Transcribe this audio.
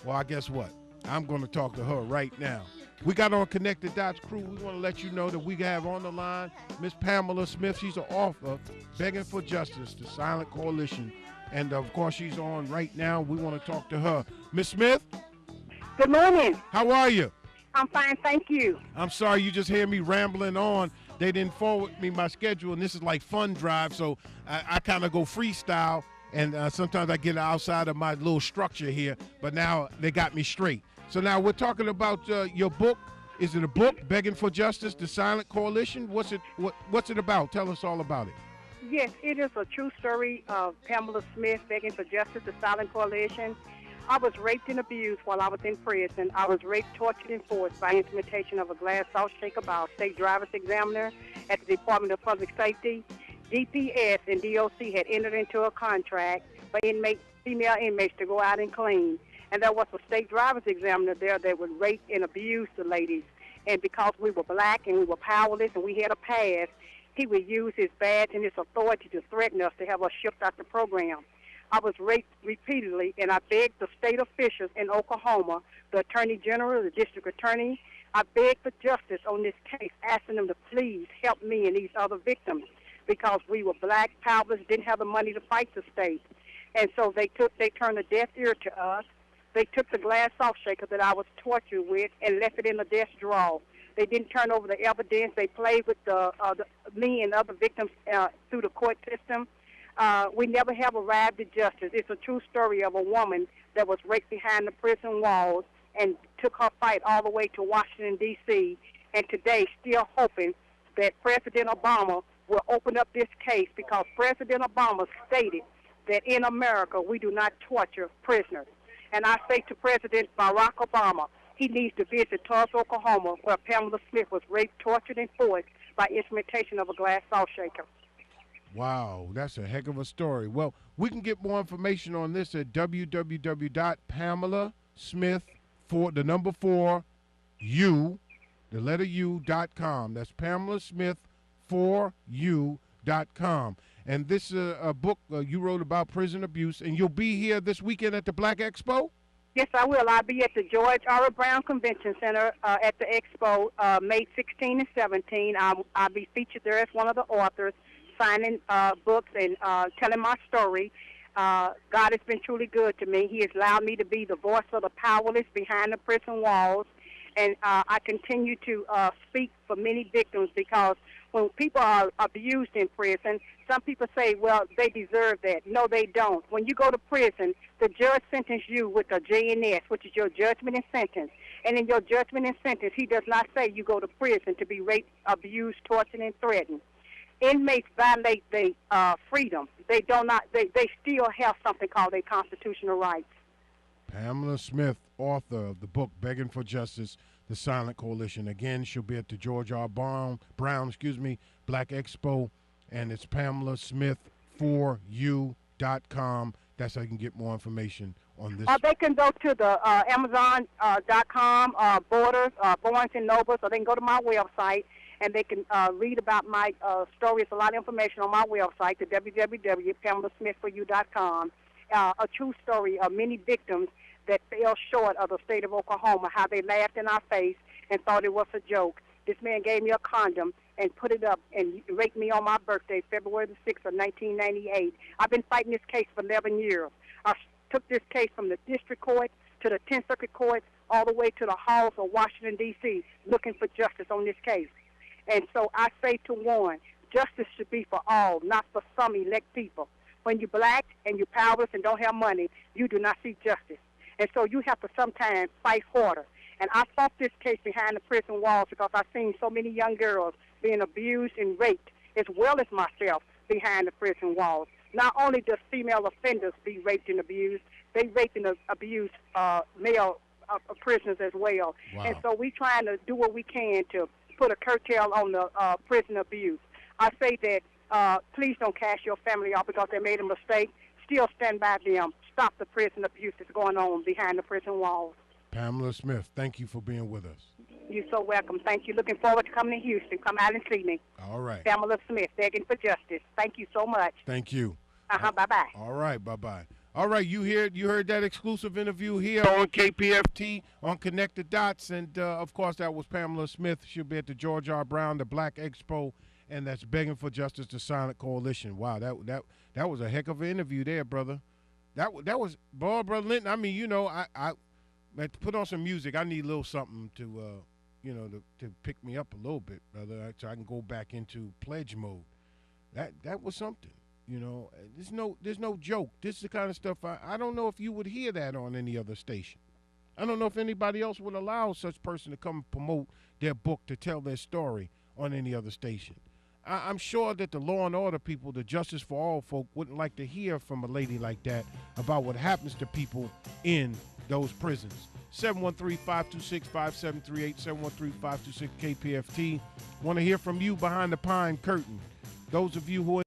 Well, I guess what? I'm going to talk to her right now. We got on Connected Dots crew. We want to let you know that we have on the line Miss Pamela Smith. She's an author, Begging for Justice, the Silent Coalition. And, of course, she's on right now. We want to talk to her. Miss Smith? Good morning. How are you? I'm fine, thank you. I'm sorry you just hear me rambling on. They didn't forward me my schedule, and this is like Fun Drive, so I kind of go freestyle, and sometimes I get outside of my little structure here, but now they got me straight. So now we're talking about your book. Is it a book, Begging for Justice, the Silent Coalition? What's it about? Tell us all about it. Yes, it is a true story of Pamela Smith, Begging for Justice, the Silent Coalition. I was raped and abused while I was in prison. I was raped, tortured, and forced by implementation of a glass salt shaker by a state driver's examiner at the Department of Public Safety. DPS and DOC had entered into a contract for female inmates to go out and clean. And there was a state driver's examiner there that would rape and abuse the ladies. And because we were black and we were powerless and we had a past, he would use his badge and his authority to threaten us to have us shipped out the program. I was raped repeatedly, and I begged the state officials in Oklahoma, the attorney general, the district attorney, I begged for justice on this case, asking them to please help me and these other victims because we were black, powerless, didn't have the money to fight the state. And so they turned a deaf ear to us. They took the glass salt shaker that I was tortured with and left it in the desk drawer. They didn't turn over the evidence. They played with me and other victims through the court system. We never have arrived at justice. It's a true story of a woman that was raped behind the prison walls and took her fight all the way to Washington, D.C., and today still hoping that President Obama will open up this case because President Obama stated that in America we do not torture prisoners. And I say to President Barack Obama, he needs to visit Tulsa, Oklahoma, where Pamela Smith was raped, tortured, and forced by instrumentation of a glass salt shaker. Wow, that's a heck of a story. Well, we can get more information on this at www.PamelaSmith4U.com. That's PamelaSmith4U.com. And this is a book you wrote about prison abuse, and you'll be here this weekend at the Black Expo? Yes, I will. I'll be at the George R. Brown Convention Center at the Expo May 16 and 17. I'll be featured there as one of the authors, signing books and telling my story. God has been truly good to me. He has allowed me to be the voice of the powerless behind the prison walls. And I continue to speak for many victims because when people are abused in prison, some people say, well, they deserve that. No, they don't. When you go to prison, the judge sentenced you with a JNS, which is your judgment and sentence. And in your judgment and sentence, he does not say you go to prison to be raped, abused, tortured, and threatened. Inmates violate their freedom. They still have something called their constitutional rights. Pamela Smith, author of the book Begging for Justice, the Silent Coalition. Again, she'll be at the George R. Brown, Black Expo, and it's PamelaSmith4U.com. That's how you can get more information on this. They can go to the Amazon.com, Borders, Barnes & Noble, so they can go to my website, and they can read about my story. It's a lot of information on my website, the www.PamelaSmith4U.com. A true story of many victims that fell short of the state of Oklahoma, how they laughed in our face and thought it was a joke. This man gave me a condom and put it up and raped me on my birthday, February the 6th of 1998. I've been fighting this case for 11 years. I took this case from the district court to the 10th Circuit Court all the way to the halls of Washington, D.C., looking for justice on this case. And so I say to warn, justice should be for all, not for some elect people. When you're black and you're powerless and don't have money, you do not see justice. And so you have to sometimes fight harder. And I fought this case behind the prison walls because I've seen so many young girls being abused and raped, as well as myself, behind the prison walls. Not only does female offenders be raped and abused, they rape and abuse male prisoners as well. Wow. And so we're trying to do what we can to put a curtail on the prison abuse. I say that please don't cast your family off because they made a mistake. Still stand by them. Stop the prison abuse that's going on behind the prison walls. Pamela Smith, thank you for being with us. You're so welcome. Thank you. Looking forward to coming to Houston. Come out and see me. All right. Pamela Smith, Begging for Justice. Thank you so much. Thank you. Bye-bye. All right, bye-bye. All right, you heard that exclusive interview here on KPFT on Connect the Dots, and of course that was Pamela Smith. She'll be at the George R. Brown, the Black Expo, and that's Begging for Justice, the Silent Coalition. Wow, that was a heck of an interview there, brother. That was, boy, brother Linton. I mean, I to put on some music. I need a little something to to pick me up a little bit, brother, so I can go back into pledge mode. That was something. There's no joke. This is the kind of stuff I don't know if you would hear that on any other station. I don't know if anybody else would allow such person to come promote their book, to tell their story on any other station. I'm sure that the law and order people, the Justice for All folk, wouldn't like to hear from a lady like that about what happens to people in those prisons. 713-526-5738, 713-526-KPFT. Want to hear from you behind the pine curtain. Those of you who are